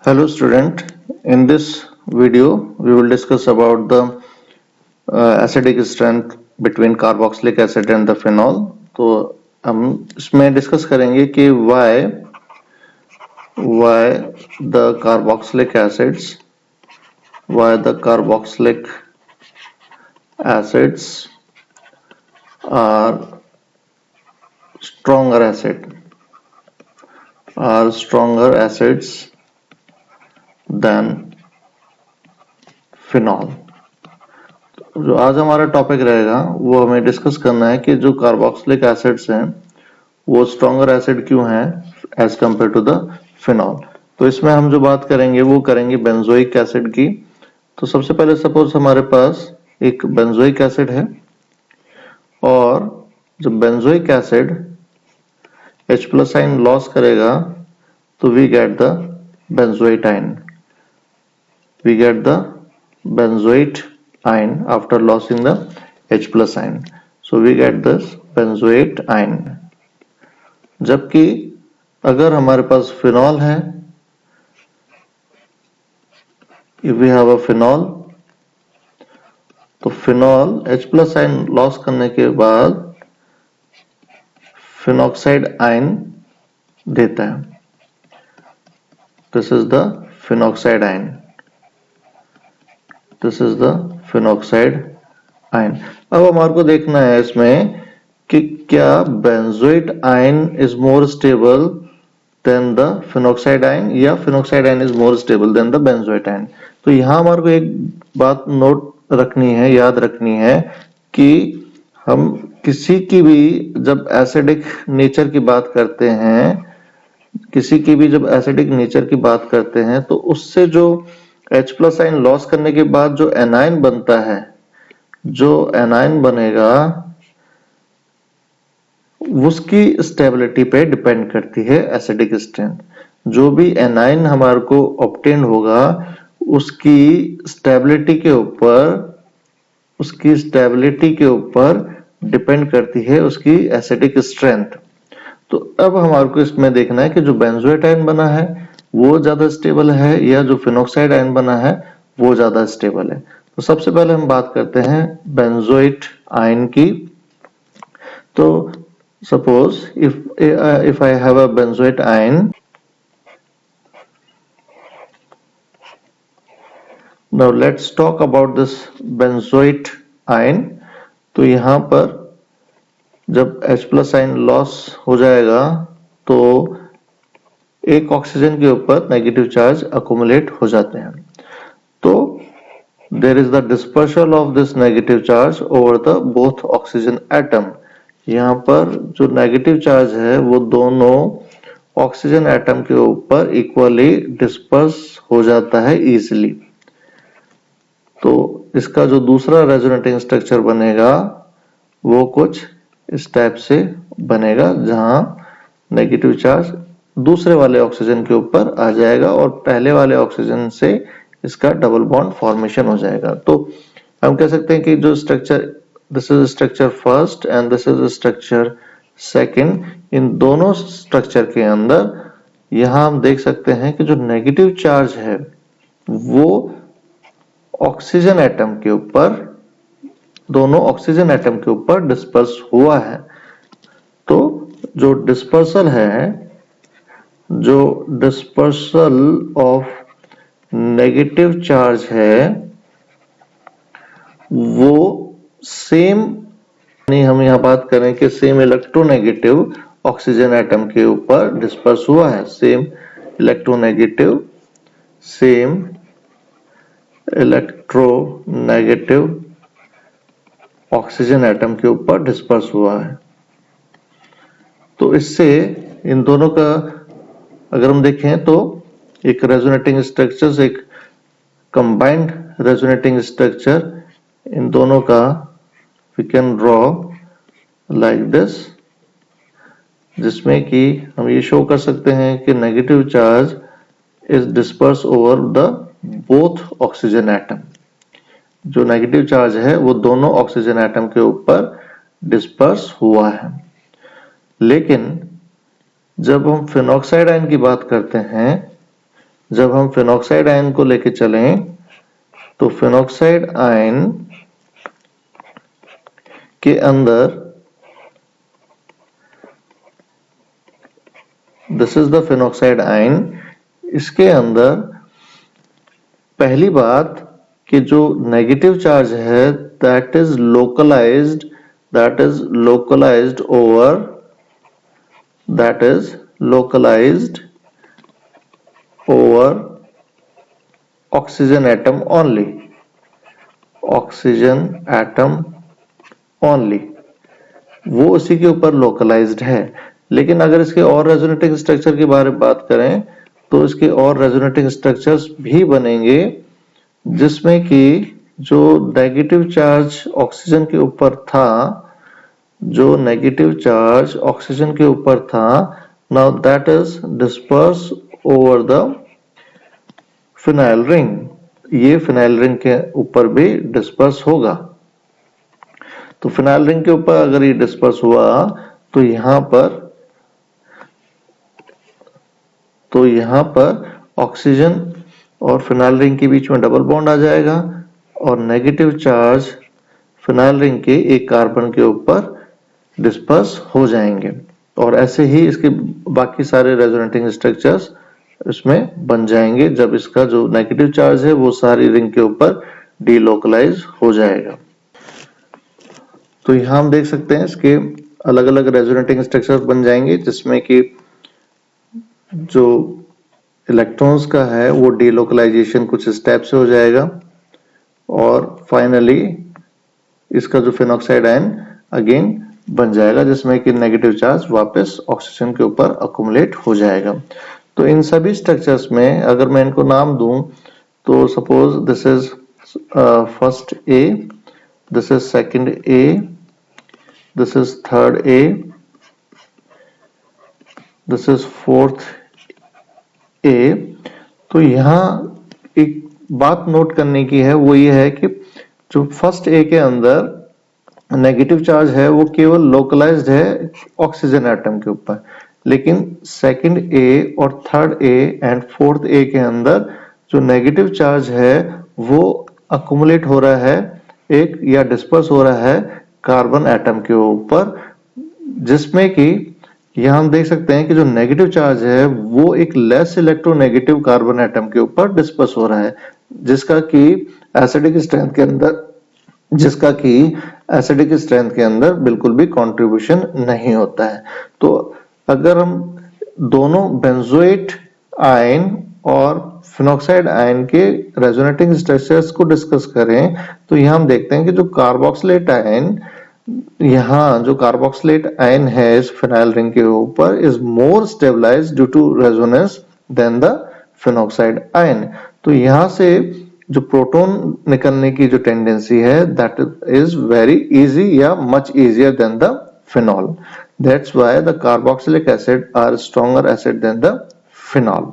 Hello student, in this video we will discuss about the acidic strength between carboxylic acid and the phenol. तो हम इसमें discuss करेंगे कि why the carboxylic acids are stronger acids than phenol. जो आज हमारा topic रहेगा वो हमें डिस्कस करना है कि जो कार्बोक्सिलिक एसिड्स हैं वो स्ट्रॉन्गर एसिड क्यों हैं as compare to the phenol. तो इसमें हम जो बात करेंगे वो करेंगे बेंजोइक एसिड की। तो सबसे पहले सपोज हमारे पास एक बेंजोइक एसिड है और जब benzoic acid H+ ion loss करेगा तो we get the benzoate ion after losing the H+ ion. So we get this benzoate ion. जबकि अगर हमारे पास फिनॉल है, if we have a phenol, तो फिनॉल H+ आयन लॉस करने के बाद फिनॉक्साइड आयन देता है. This is the phenoxide ion. अब हमारे को देखना है इसमें कि क्या benzoate ion is more stable than the phenoxide ion या phenoxide ion is more stable than the benzoate ion. तो यहाँ हमारे को एक बात याद रखनी है कि हम किसी की भी जब एसिडिक नेचर की बात करते हैं तो उससे जो H+ आयन लॉस करने के बाद जो एनायन बनता है, जो एनायन बनेगा उसकी स्टेबिलिटी पे डिपेंड करती है एसिडिक स्ट्रेंथ। जो भी एनायन हमारे को ऑब्टेन होगा उसकी स्टेबिलिटी के ऊपर डिपेंड करती है उसकी एसिडिक स्ट्रेंथ। तो अब हमारे को इसमें देखना है कि जो बेंजोएट आयन बना है वो ज्यादा स्टेबल है या जो फिनॉक्साइड आयन बना है वो ज्यादा स्टेबल है। तो सबसे पहले हम बात करते हैं बेंजोइट आयन की। तो suppose if I have a benzoate ion, now let's talk about this benzoate ion. तो यहाँ पर जब H+ आयन लॉस हो जाएगा तो एक ऑक्सीजन के ऊपर नेगेटिव चार्ज अकोमुलेट हो जाते हैं। तो there is the dispersal of this negative charge over the both oxygen atom. यहाँ पर जो नेगेटिव चार्ज है वो दोनों ऑक्सीजन एटम के ऊपर इक्वली डिस्पर्स हो जाता है इजीली। तो इसका जो दूसरा रेजोनेटिंग स्ट्रक्चर बनेगा वो कुछ इस टाइप से बनेगा जहां नेगेटिव चार्ज दूसरे वाले ऑक्सीजन के ऊपर आ जाएगा और पहले वाले ऑक्सीजन से इसका डबल बॉन्ड फॉर्मेशन हो जाएगा। तो हम कह सकते हैं कि जो structure this is structure first and this is structure second, इन दोनों स्ट्रक्चर के अंदर यहां हम देख सकते हैं कि जो नेगेटिव चार्ज है वो ऑक्सीजन एटम के ऊपर, दोनों ऑक्सीजन एटम के ऊपर डिस्पर्स हुआ है। तो जो डिस्पर्सल ऑफ नेगेटिव चार्ज है वो सेम, हम यहां बात करें कि सेम इलेक्ट्रोनेगेटिव ऑक्सीजन एटम के ऊपर डिस्पर्स हुआ है। सेम इलेक्ट्रोनेगेटिव ऑक्सीजन एटम के ऊपर डिस्पर्स हुआ है। तो इससे इन दोनों का अगर हम देखें तो एक रेजोनेटिंग स्ट्रक्चर, एक कंबाइंड रेजोनेटिंग स्ट्रक्चर इन दोनों का we can draw like this, जिसमें कि हम ये शो कर सकते हैं कि negative charge is disperse over the both oxygen atom. जो नेगेटिव चार्ज है वो दोनों ऑक्सीजन एटम के ऊपर डिस्पर्स हुआ है। लेकिन जब हम फिनॉक्साइड आयन की बात करते हैं जब हम फिनॉक्साइड आयन को लेके चलें तो फिनॉक्साइड आयन के अंदर this is the phenoxide ion, इसके अंदर पहली बात कि जो नेगेटिव चार्ज है that is localized over oxygen atom only, वो उसी के ऊपर लोकलाइज्ड है। लेकिन अगर इसके और रेजोनेटिंग स्ट्रक्चर के बारे में बात करें तो इसके और रेजोनेटिंग स्ट्रक्चर्स भी बनेंगे जिसमें कि जो नेगेटिव चार्ज ऑक्सीजन के ऊपर था, now that is disperse over the phenyl ring, ये फिनाइल रिंग के ऊपर भी डिस्पर्स होगा। तो फिनाइल रिंग के ऊपर अगर ये डिस्पर्स हुआ तो यहाँ पर ऑक्सीजन और फिनाइल रिंग के बीच में डबल बॉन्ड आ जाएगा और नेगेटिव चार्ज फिनाइल रिंग के एक कार्बन के ऊपर डिस्पर्स हो जाएंगे और ऐसे ही इसके बाकी सारे रेजोनेटिंग स्ट्रक्चर्स इसमें बन जाएंगे जब इसका जो नेगेटिव चार्ज है वो सारी रिंग के ऊपर डीलोकलाइज हो जाएगा। तो यहाँ हम देख सकते हैं इसके अलग अलग रेजोनेटिंग स्ट्रक्चर बन जाएंगे जिसमें कि जो इलेक्ट्रॉन्स का है वो डीलोकलाइजेशन कुछ स्टेप से हो जाएगा और फाइनली इसका जो फिनॉक्साइड आयन अगेन बन जाएगा जिसमें कि नेगेटिव चार्ज वापस ऑक्सीजन के ऊपर अकुमुलेट हो जाएगा। तो इन सभी स्ट्रक्चर्स में अगर मैं इनको नाम दूं तो suppose this is first A, this is second A, this is third A, this is fourth A. तो यहाँ एक बात नोट करने की है वो ये है कि जो फर्स्ट ए के अंदर नेगेटिव चार्ज है वो केवल लोकलाइज्ड है ऑक्सीजन एटम के ऊपर, लेकिन सेकंड ए और थर्ड ए एंड फोर्थ ए के अंदर जो नेगेटिव चार्ज है वो अकुमुलेट हो रहा है एक या डिस्पर्स हो रहा है कार्बन एटम के ऊपर, जिसमें कि यहाँ हम देख सकते हैं कि जो नेगेटिव चार्ज है वो एक लेस इलेक्ट्रोनेगेटिव कार्बन एटम के ऊपर डिस्पर्स हो रहा है जिसका कि एसिडिक स्ट्रेंथ के अंदर बिल्कुल भी कंट्रीब्यूशन नहीं होता है। तो अगर हम दोनों बेंजोएट आयन और फिनॉक्साइड आयन के रेजोनेटिंग स्ट्रक्चर्स को डिस्कस करें तो यहाँ हम देखते हैं कि जो कार्बोक्सिलेट आयन है इस फिनाइल रिंग के ऊपर is more stabilized due to resonance than the phenoxide ion. तो यहाँ से जो प्रोटॉन निकलने की जो टेंडेंसी है दैट इज वेरी इजी या much easier than the phenol, that's why the carboxylic acid are stronger acid than the phenol.